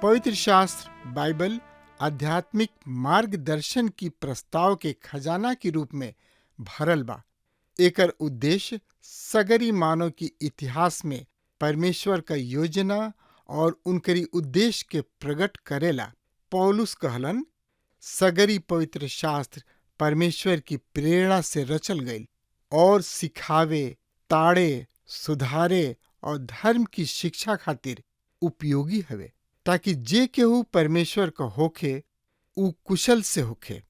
पवित्र शास्त्र बाइबल आध्यात्मिक मार्गदर्शन की प्रस्ताव के खजाना के रूप में भरल बा। एकर उद्देश्य सगरी मानव की इतिहास में परमेश्वर का योजना और उनकरी उद्देश्य के प्रकट करेला। पौलुस कहलन, सगरी पवित्र शास्त्र परमेश्वर की प्रेरणा से रचल गईल और सिखावे, ताड़े, सुधारे और धर्म की शिक्षा खातिर उपयोगी हवे, ताकि जे केहू परमेश्वर का होखे उ कुशल से होखे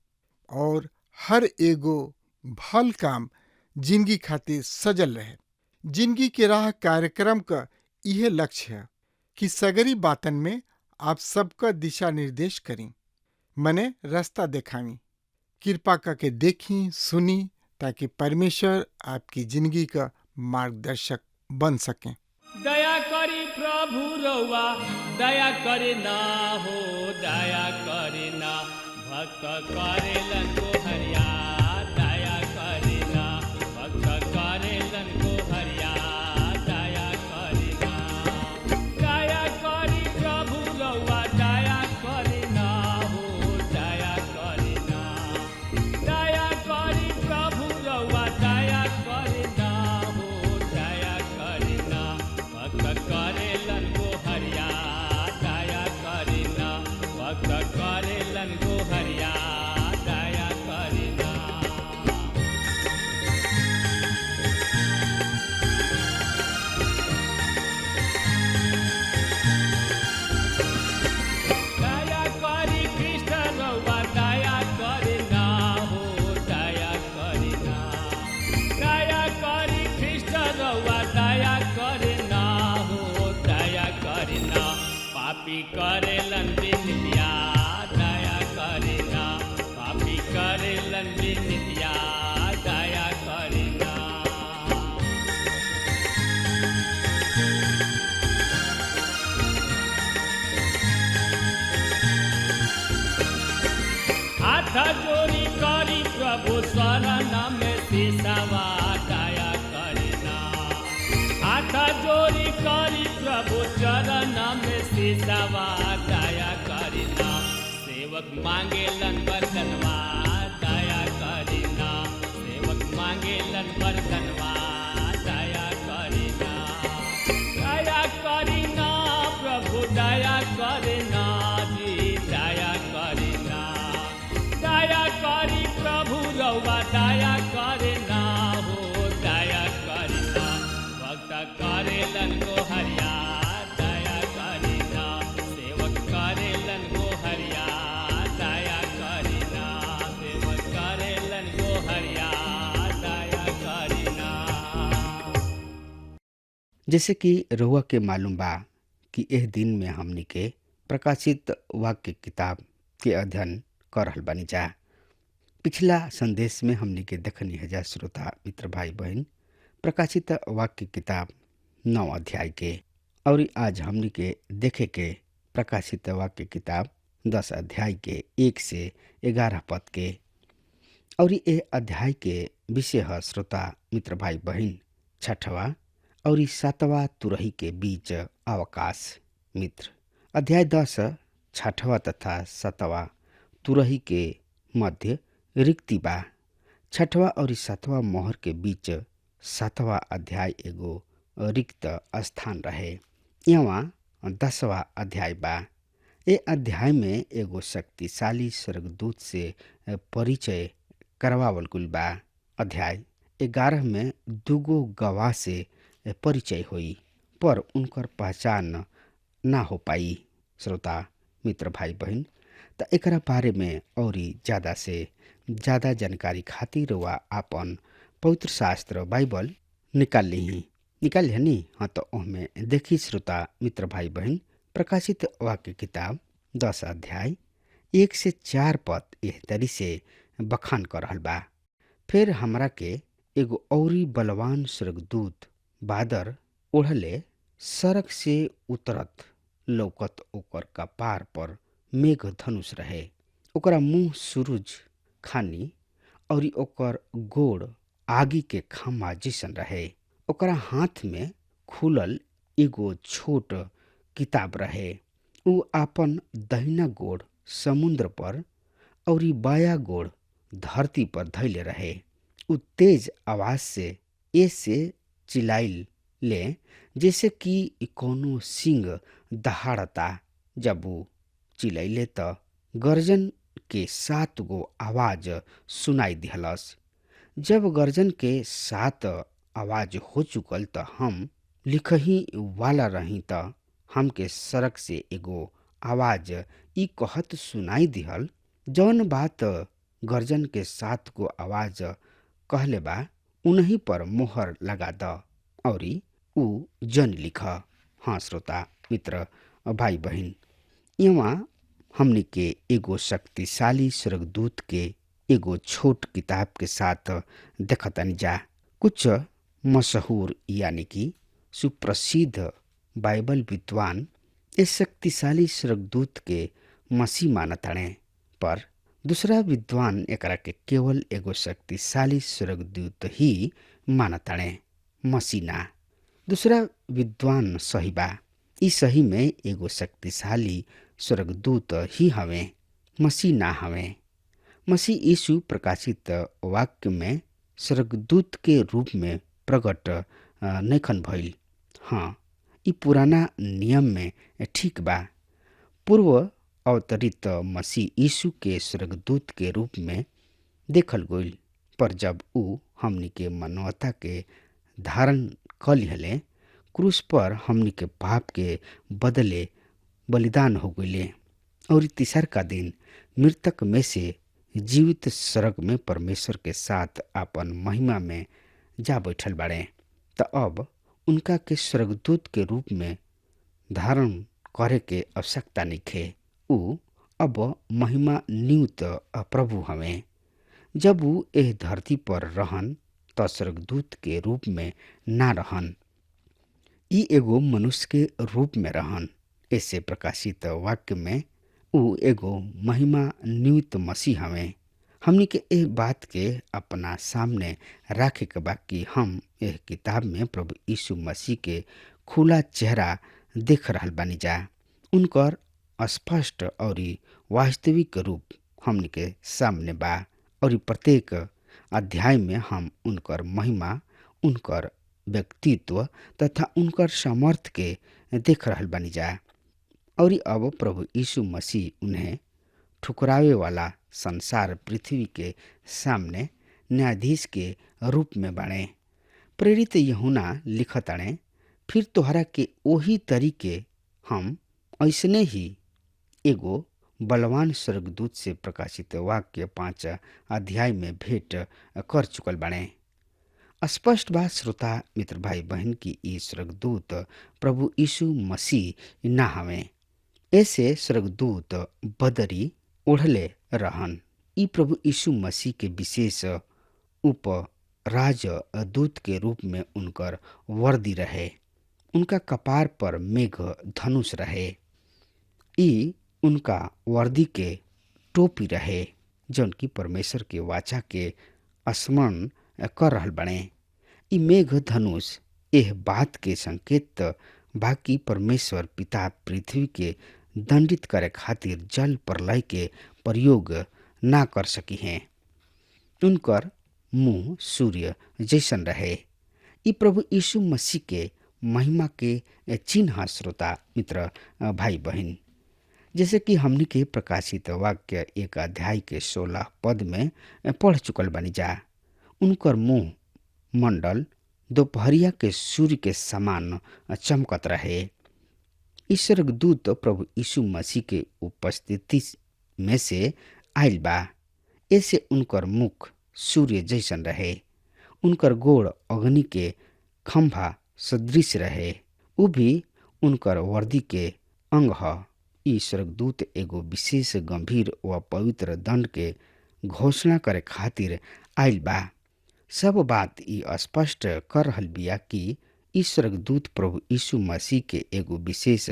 और हर एगो भल काम जिंदगी खातिर सजल रहे। जिंदगी के राह कार्यक्रम का यह लक्ष्य है कि सगरी बातन में आप सबका दिशा निर्देश करी, मने रास्ता दिखावी। कृपा करके देखी, सुनी, ताकि परमेश्वर आपकी जिंदगी का मार्गदर्शक बन सके। दया करी प्रभु रउआ, दया करे ना हो, दया करे ना। भक्त करेलन को हरिया, दया करे ना। भक्त करेलन को हरिया, दया करे ना। दया करी प्रभु रउआ, दया करे ना हो, दया करे ना। दया करी प्रभु रउआ, दया करे ना हो, दया करे ना। भक्त करेलन को हरिया, दया करे ना। भक्त करेलन को हरिया, दया करे ना। दया करी कृष्ण रउआ, दया करे ना हो, दया करे ना। दया करी कृष्ण रउआ, दया करे ना हो, दया करे ना। पापी करेलन बिनतिया, दया करे ना। पापी करेलन बिनतिया, दया करे ना। हाथ जोड़ी करी प्रभु शरण में सिसवा, दया करे ना। हाथ जोड़ी करी प्रभु चरण में सिसवा, दया करे ना। सेवक मांगेलन बरतनवा, दया करे ना। सेवक मांगेलन बरतनवा, दया करे ना। दया करे ना प्रभु, दया करे ना जी, दया करे ना। दया करी प्रभु रउआ, दया करे ना हो, दया करे ना। भक्त करेलन को हरिया, दया करे ना। सेवक करेलन को हरिया, दया करे ना। सेवक करेलन को हरिया, दया करे ना। जैसे कि रहुआ के मालूम बा कि एह दिन में हमनी के प्रकाशित वाक्य किताब के अध्ययन कर रहल बानी जा। पिछला संदेश में हमनी के देखनी है जा श्रोता मित्र भाई बहन, प्रकाशित वाक्य किताब 9 अध्याय के, और आज हमनी के देखे के प्रकाशित वाक्य किताब 10 अध्याय के 1 से 11 पद के। और ये अध्याय के विषय है श्रोता मित्र भाई बहन, 6वां और 7वां तुरही के बीच अवकाश। मित्र, अध्याय 10 6वां तथा 7वां तुरही के मध्य रिक्ति बा। 6वां और 7वां मोहर के बीच 7वां अध्याय एगो रिक्त स्थान रहे। यहाँ 10वां अध्याय बा। ये अध्याय में एगो शक्तिशाली स्वर्गदूत से परिचय करवावल गुल बा। अध्याय 11 में दुगो गवाह से परिचय हुई, पर उनकर पहचान ना हो पाई। श्रोता मित्र भाई बहन, त एकरा बारे में और ज्यादा से ज्यादा जानकारी खातिर वा आपन पवित्र शास्त्र बाइबल निकाल ली। निकाल हनी। हाँ तो ओहमे देखी श्रोता मित्र भाई बहन, प्रकाशित वाक्य किताब 10 अध्याय 1 से 4 पद एह तरी से बखान कर रहल बा। फिर हमरा के एगो औरी बलवान स्वर्गदूत बादर ओढ़ले सड़क से उतरत लौकत। ओकर कपार पर मेघ धनुष रहे, ओकरा मुंह सूरज खानी और ओकर गोड़ आगी के खामा जैसन रहे। ओकरा हाथ में खुलल एगो छोट किताब रहे। ऊ आपन दहिना गोड़ समुद्र पर और बाया गोड़ धरती पर धैले रहे। ऊ तेज आवाज से ऐसे चिल्लाइल ले जैसे कि कोनो सिंह दहाड़ता। जब ऊ चिल्लैले त गर्जन के 7 गो आवाज सुनाई दिहलस। जब गर्जन के 7 आवाज हो चुकल त हम लिखही वाला रही त हमके सड़क से एगो आवाज ई कहत सुनाई दिहल, जौन बात गर्जन के 7 गो आवाज कहले बा उन्हीं पर मोहर लगा द और ऊ जन लिख। हाँ श्रोता मित्र भाई बहन, यहाँ हमने के एगो शक्तिशाली स्वर्गदूत के एगो छोट किताब के साथ देखतानी जा। कुछ मशहूर यानी कि सुप्रसिद्ध बाइबल विद्वान इस शक्तिशाली स्वर्गदूत के मसीह मानताणे, पर दूसरा विद्वान एकरा के केवल एगो शक्तिशाली स्वर्गदूत ही मानताणे, मसीह ना। दूसरा विद्वान सही बा, ई सही में एगो शक्तिशाली स्वर्गदूत ही हवे, मसीह ना हवे। मसीह यीशु प्रकाशित वाक्य में स्वर्गदूत के रूप में प्रकट नैखन भइल। हाँ, ई पुराना नियम में ठीक बा। पूर्व अवतरित मसीह यीशु के स्वर्गदूत के रूप में देखल गईल, पर जब ऊ हमनी के मानवता के धारण क लिहले, क्रूस पर हमनी के पाप के बदले बलिदान हो गईले और तीसर का दिन मृतक में से जीवित स्वर्ग में परमेश्वर के साथ आपन महिमा में जा बैठल बाड़े। त अब उनका के स्वर्गदूत के रूप में धारण करे के आवश्यकता नइखे। ऊ अब महिमा नियुक्त प्रभु हवे। जब ऊ एह धरती पर रहन त स्वर्गदूत के रूप में ना रहन, ई एगो मनुष्य के रूप में रहन। ऐसे प्रकाशित वाक्य में ऊ एगो महिमा नियुक्त मसीह हवे। हमनी के एह बात के अपना सामने राखे के बा कि हम एह किताब में प्रभु यीशु मसीह के खुला चेहरा देख रहल बानी जा। उनकर स्पष्ट और वास्तविक रूप हमनी के सामने बा और प्रत्येक अध्याय में हम उनकर महिमा, उनकर व्यक्तित्व तथा उनकर सामर्थ के देख रहल बानी जा। और अब प्रभु यीशु मसीह उन्हें ठुकरावे वाला संसार पृथ्वी के सामने न्यायाधीश के रूप में बाणे। प्रेरित यूहन्ना लिखताणे, फिर तोहरा के ओही तरीके हम ऐसने ही एगो बलवान स्वर्गदूत से प्रकाशित वाक्य 5 अध्याय में भेंट कर चुकल बाणे। स्पष्ट बात श्रोता मित्र भाई बहन की ई स्वर्गदूत प्रभु यीशु मसीह ना हवे। ऐसे स्वर्गदूत बदरी ओढ़ले रहन। ई प्रभु यीशु मसीह के विशेष उप राजदूत के रूप में उनकर वर्दी रहे। उनका कपार पर मेघ धनुष रहे। ई उनका वर्दी के टोपी रहे, जौन की परमेश्वर के वाचा के स्मरण कर रहल बने। ई मेघ धनुष एह बात के संकेत बाकी परमेश्वर पिता पृथ्वी के दंडित करे खातिर जल प्रलय के प्रयोग ना कर सकी हैं। उनकर मुंह सूर्य जैसन रहे। ई प्रभु यीशु मसीह के महिमा के चिन्ह श्रोता मित्र भाई बहन, जैसे कि हमने के प्रकाशित वाक्य 1 अध्याय के 16 पद में पढ़ चुकल बनी जा। उनकर मुंह मंडल दोपहरिया के सूर्य के समान चमकत रहे। स्वर्गदूत प्रभु यीशु मसीह के उपस्थिति में से आयल बा। ऐसे उनकर मुख सूर्य जैसन रहे। उनकर गोड़ अग्नि के खंभा सदृश रहे। उ भी उनकर वर्दी के अंग ह। ई स्वर्गदूत एगो विशेष गंभीर व पवित्र दंड के घोषणा करे खातिर आइल बा। सब बात ई स्पष्ट कर रहल बिया कि ई स्वर्गदूत प्रभु यीशु मसीह के एगो विशेष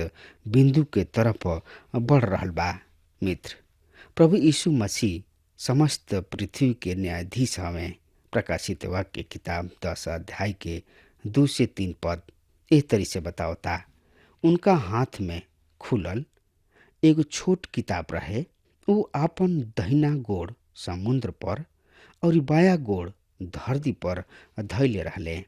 बिंदु के तरफ बढ़ रहल बा। मित्र, प्रभु यीशु मसीह समस्त पृथ्वी के न्यायाधीश हवे। प्रकाशित वाक्य किताब 10 अध्याय के 2 से 3 पद एह तरी से बतावता। उनका हाथ में खुलल एगो छोट किताब रहे। उ आपन दहिना गोड़ समुद्र पर और बाया गोड़ धरती पर धैले रहले।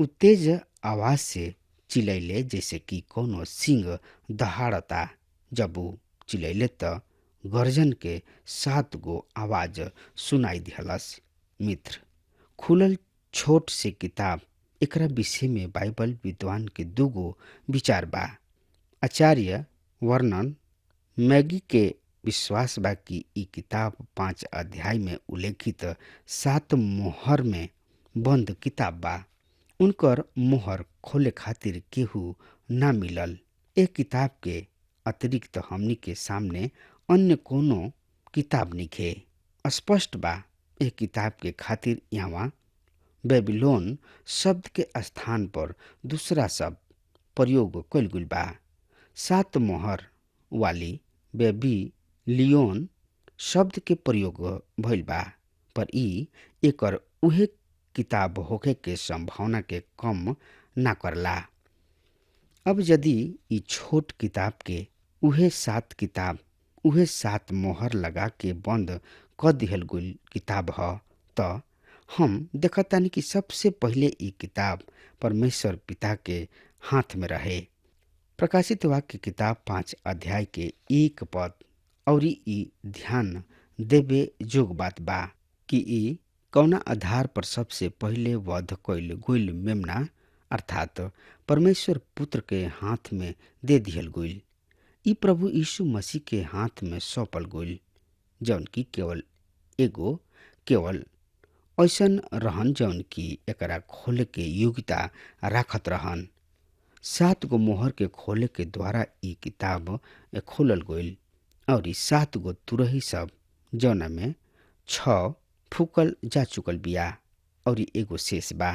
उ तेज आवाज से चिलैले जैसे कि कोनो सिंह दहाड़ता। जब उ चिलैले त गर्जन के 7 गो आवाज सुनाई दिहलस। मित्र, खुलल छोट से किताब एकरा विषय में बाइबल विद्वान के 2 गो विचार बा। आचार्य वर्णन मैगी के विश्वास बा कि ई किताब 5 अध्याय में उल्लेखित 7 मोहर में बंद किताब बा। उनकर मोहर खोले खातिर केहू ना मिलल। ए किताब के अतिरिक्त हमनी के सामने अन्य कोनो किताब नइखे। स्पष्ट बा ए किताब के खातिर यहाँ बेबीलोन शब्द के स्थान पर दूसरा शब्द प्रयोग कइल गइल बा। 7 मोहर वाली बेबीलियोन शब्द के प्रयोग भइल बा, पर ई एकर उहे किताब होखे के संभावना के कम ना करला। अब यदि ई छोट किताब के उहे 7 किताब उहे 7 मोहर लगा के बंद क दिहल गइल किताब ह, त हम देखतानी कि सबसे पहिले ई किताब परमेश्वर पिता के हाथ में रहे। प्रकाशित वाक्य किताब 5 अध्याय के 1 पद और ई ध्यान देवे जोग बात बा कि ई कौना आधार पर सबसे पहिले वध कइल गइल मेमना अर्थात परमेश्वर पुत्र के हाथ में दे दिहल गइल। ई प्रभु यीशु मसीह के हाथ में सौंपल गइल, जौन की केवल ऐसन रहन जौन की एकरा खोले के योग्यता राखत रहन। 7 गो मोहर के खोले के द्वारा ई किताब खोलल गइल और ई 7 गो तुरही सब जौना में 6 फूकल जा चुकल बिया और एगो शेष बा।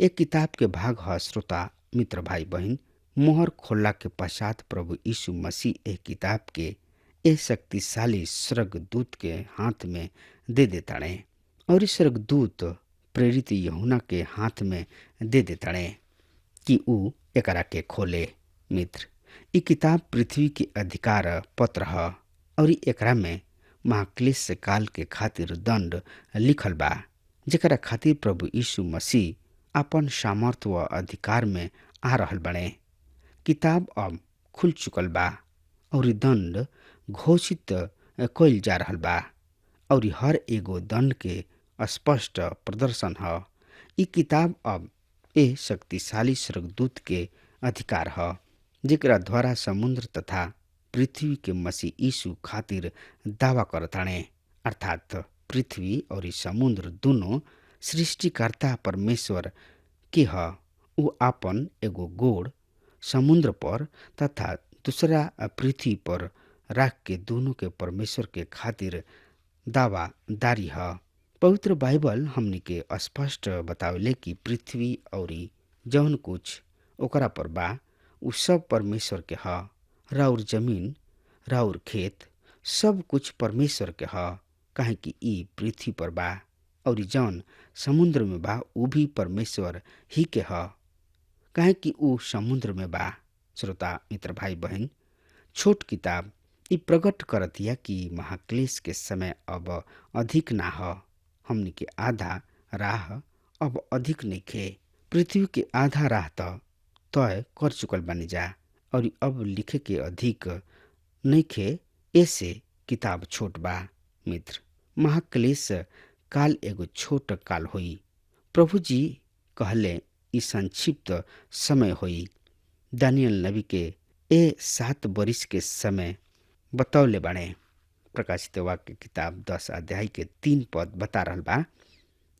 एक किताब के भाग ह श्रोता मित्र भाई बहन। मोहर खोलला के पश्चात प्रभु यीशु मसीह एक किताब के एक शक्तिशाली स्वर्गदूत के हाथ में दे देताड़े और स्वर्गदूत प्रेरित यूहन्ना के हाथ में दे देताड़े कि ऊ एकरा के खोले। मित्र, ई किताब पृथ्वी के अधिकार पत्र ह और एकरा में महाक्लेश काल के खातिर दंड लिखल बा, जेकरा खातिर प्रभु यीशु मसीह अपन सामर्थ व अधिकार में आ रहल बने। किताब अब खुल चुकल बा और दंड घोषित कइल जा रहल बा और हर एगो दंड के स्पष्ट प्रदर्शन ह। ई किताब अब ए शक्तिशाली स्वर्गदूत के अधिकार ह, जेकरा द्वारा समुद्र तथा पृथ्वी के मसीह यीशु खातिर दावा करताणे। अर्थात पृथ्वी और ई समुद्र दोनों सृष्टिकर्ता परमेश्वर के ह। ऊ आपन एगो गोड़ समुद्र पर तथा दूसरा पृथ्वी पर राख के दोनों के परमेश्वर के खातिर दावादारी ह। पवित्र बाइबल हमनी के स्पष्ट बतावले कि पृथ्वी और जौन कुछ ओकरा पर बा उ सब परमेश्वर के ह। राउर जमीन, राउर खेत, सब कुछ परमेश्वर के ह, काहे कि ई पृथ्वी पर बा और जौन समुद्र में बा उ भी परमेश्वर ही के ह, काहे कि ऊ समुद्र में बा। श्रोता मित्र भाई बहन, छोट किताब ई प्रकट करतिया कि महाक्लेश के समय अब अधिक ना ह। हमनी के आधा राह अब अधिक नइखे। पृथ्वी के आधा राह तय कर चुकल बानी जा और अब लिखे के अधिक नइखे, ऐसे किताब छोट बा। मित्र, महाक्लेश काल एगो छोट काल होई। प्रभु जी कहले ई संक्षिप्त समय होई। दानियल नबी के ए 7 बरिस के समय बतौले बाणे। प्रकाशित वाक्य किताब 10 अध्याय के 3 पद बता रहल बा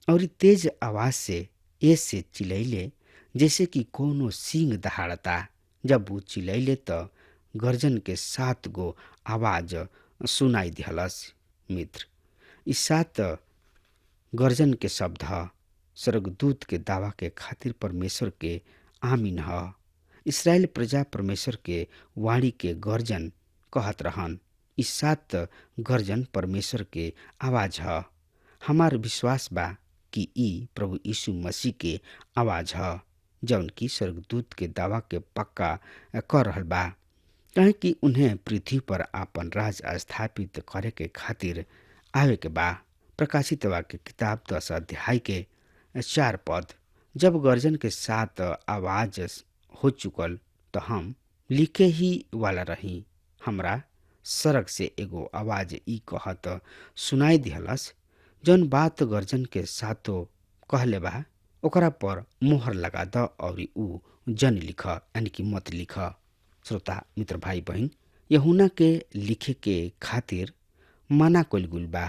और तेज आवाज से ऐसे चिलैले जैसे कि कोनो सींग दहाड़ता। जब वो चिल्लैले त गर्जन के 7 गो आवाज सुनाई दिहलस। मित्र, ई 7 गर्जन के शब्द ह स्वर्गदूत के दावा के खातिर परमेश्वर के आमीन ह। इसराइल प्रजा परमेश्वर के वाणी के गर्जन कहत रहन। ई 7 गर्जन परमेश्वर के आवाज ह। हमार विश्वास बा कि ई प्रभु यीशु मसीह के आवाज ह, जौन की स्वर्गदूत के दावा के पक्का कर रहल बा, काहे कि उन्हें पृथ्वी पर आपन राज स्थापित करे के खातिर आवे के बा। प्रकाशित वाक्य किताब 10 अध्याय के 4 पद। जब गर्जन के 7 आवाज हो चुकल तो हम लिखे ही वाला रही। हमरा सड़क से एगो आवाज ई कहत सुनाई दिहलस, जौन बात गर्जन के 7 कहले बा ओकरा पर मोहर लगा द और ऊ जन लिख, यानी कि मत लिख। श्रोता मित्र भाई बहन, यूहन्ना के लिखे के खातिर मना कइल गइल बा।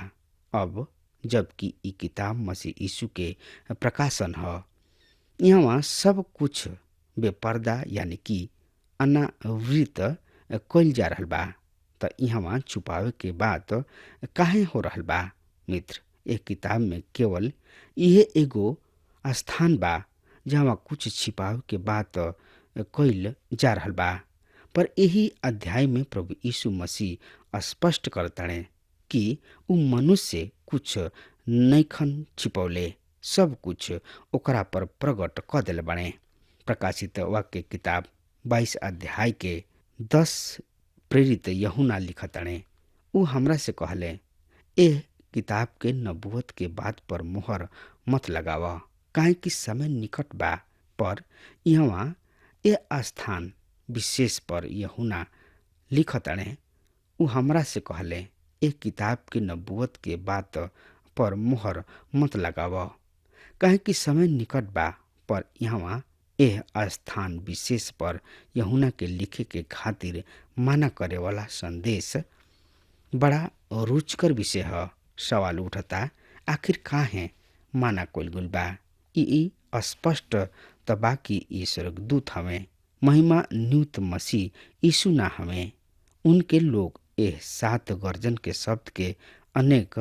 अब जबकि ई किताब मसीह यीशु के प्रकाशन ह, यहाँ सब कुछ बेपर्दा यानी कि अनावृत कइल जा रहल बा, त यहाँ छुपावे के बात काहे हो रहल बा। मित्र, एक किताब में केवल यह एगो स्थान बा जहाँ कुछ छिपावे के बात कइल जा रहल बा। पर यही अध्याय में प्रभु यीशु मसीह स्पष्ट करताड़े कि उ मनुष्य कुछ नैखन छिपौले, सब कुछ ओकरा पर प्रकट क देले बाड़े। प्रकाशित वाक्य किताब 22 अध्याय के 10 प्रेरित यूहन्ना लिखताड़े। उ हमरा से कहले, एह किताब के नबूवत के बात पर मोहर मत लगाव, काहे कि समय निकट बा। पर यहाँ ए स्थान विशेष पर यूहन्ना लिखताड़े। उ हमरा से कहले, ए किताब के नबूवत के बात पर मोहर मत लगाव, काहे कि समय निकट बा। पर यहाँ एह स्थान विशेष पर यूहन्ना के लिखे के खातिर माना करे वाला संदेश बड़ा रुचिकर विषय ह। सवाल उठता, आखिर काहे माना कइल गइल बा? ई स्पष्ट त बा कि ई स्वर्गदूत हवे, महिमा नियुक्त मसीह यीशु ना हवे। उनके लोग एह 7 गर्जन के शब्द के अनेक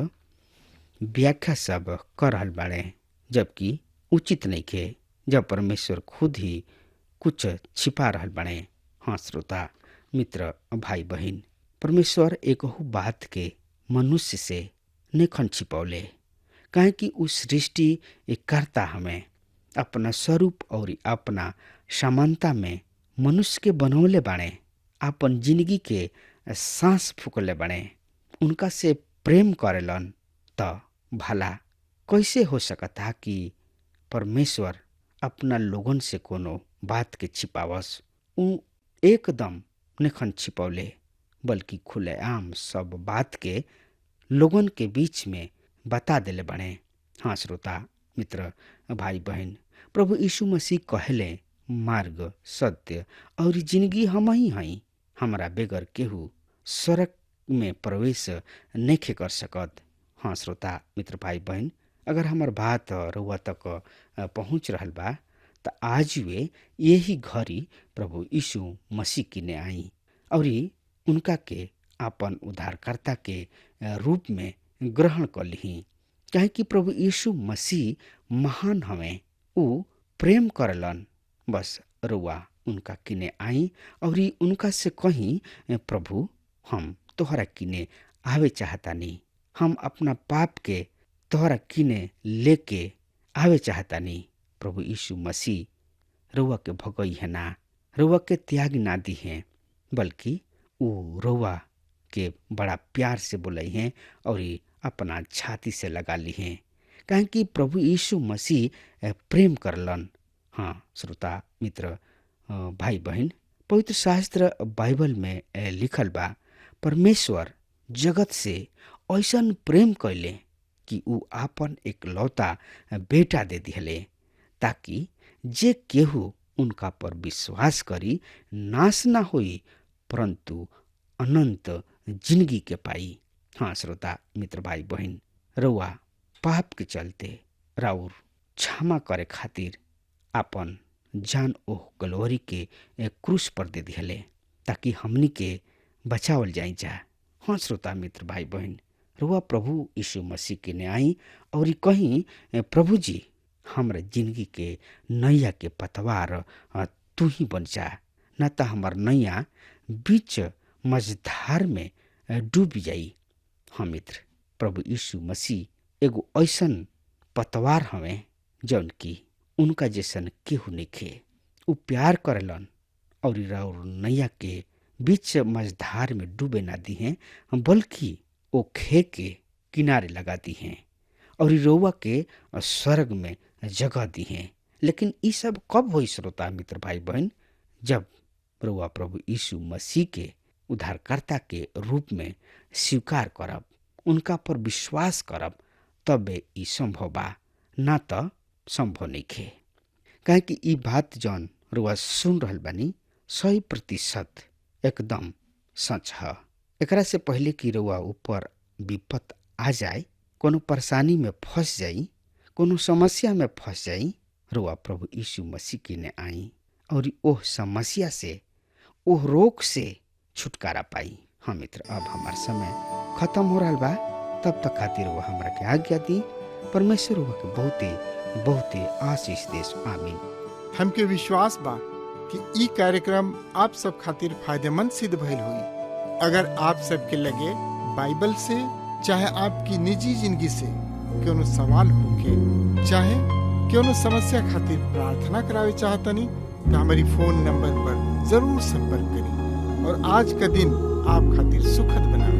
व्याख्या सब कर रहल बाड़े, जबकि उचित नइखे, जब परमेश्वर खुद ही कुछ छिपा रहल बाड़े। हाँ श्रोता मित्र भाई बहन, परमेश्वर एकहु बात के मनुष्य से नइखन छिपौले, काहे कि उ सृष्टि करता हमें अपना स्वरूप और अपना समानता में मनुष्य के बनौले बाड़े। अपन जिंदगी के सांस फूकले बाड़े, उनका से प्रेम करेलन। त भला कैसे हो सकता कि परमेश्वर अपना लोगन से कोनो बात के छिपावस? उ एकदम नइखन छिपौले, बल्कि खुलेआम सब बात के लोगन के बीच में बता देले बने। हाँ श्रोता मित्र भाई बहन, प्रभु यीशु मसीह कहले, मार्ग सत्य और जिंदगी हम ही हई, हमरा बेगर केहू स्वर्ग में प्रवेश नइखे कर सकत। हाँ श्रोता मित्र भाई बहन, अगर हमार बात रउआ तक पहुँच रहल बा त आज वे यही घड़ी प्रभु यीशु मसीह किने आई और उनका के आपन उद्धारकर्ता के रूप में ग्रहण कर ली। काहे कि प्रभु यीशु मसीह महान हवे, उ प्रेम करलन। बस रुआ उनका किने आई और उनका से कहीं, प्रभु हम तोहरा किने आवे चाहतानी, हम अपना पाप के तोहरा किने लेके आवे चाहतानी। प्रभु यीशु मसीह रुआ के भगई है ना, रुआ के त्याग ना दी है, बल्कि उ रुआ के बड़ा प्यार से बोलाई हैं और अपना छाती से लगा ली हैं, काहे कि प्रभु यीशु मसीह प्रेम करलन। हाँ श्रोता मित्र भाई बहन, पवित्र शास्त्र बाइबल में लिखल बा, परमेश्वर जगत से ऐसन प्रेम कैले कि उ आपन एकलौता बेटा दे दिहले, ताकि जे केहू उनका पर विश्वास करी नाश ना होई, परंतु अनंत जिंदगी के पाई। हाँ श्रोता मित्र भाई बहन, रउआ पाप के चलते राउर क्षमा करे खातिर आपन जान ओह गलोरी के क्रूस पर दे दिहले ताकि हमनी के बचावल जाई जा। हाँ श्रोता मित्र भाई बहन, रुआ प्रभु यीशु मसीह के ने आई और कहीं प्रभु जी हमरा जिंदगी के नैया के पतवार तू ही बन जा, न तो हमार नैया बीच मझधार में डूब जाई। हाँ मित्र, प्रभु यीशु मसीह एगो ऐसन पतवार हवे जौन की उनका जैसन केहू नइखे। उ प्यार करेलन और नैया के बीच मझधार में डूबे ना दी हैं, बल्कि ओ खे के किनारे लगा दी हैं और रउआ के स्वर्ग में जगह दी हैं। लेकिन ई सब कब होई श्रोता मित्र भाई बहन? जब रउआ प्रभु यीशु मसीह के उद्धारकर्ता के रूप में स्वीकार करब, उनका पर विश्वास करब, तबे ई संभव बा, ना तो संभव नइखे। काहे कि ई बात जौन रउआ सुन रहल बानी 100% एकदम सच है। एकरा से पहले कि रउआ ऊपर विपत आ जाए, कोनो परेशानी में फंस जाई, कोनो समस्या में फंस जाई, रउआ प्रभु यीशु मसीह के ने आई और ओह समस्या से, ओह रोग से छुटकारा पाई। हाँ मित्र, अब हमार समय खत्म हो रहा बा, तब तक खातिर वो हमरा के आज्ञा दी। परमेश्वर रउआ के बहुते बहुते आशीष देश। आमीन। हमके विश्वास बा कि ई कार्यक्रम आप सब खातिर फायदेमंद सिद्ध भइल हुई। अगर आप सबके लगे बाइबल से चाहे आपकी निजी जिंदगी से कोनो सवाल होके, चाहे कोनो समस्या खातिर प्रार्थना करावे चाहतनी, तो हमारी फोन नंबर पर जरूर संपर्क करें और आज का दिन आप खातिर सुखद बनावे।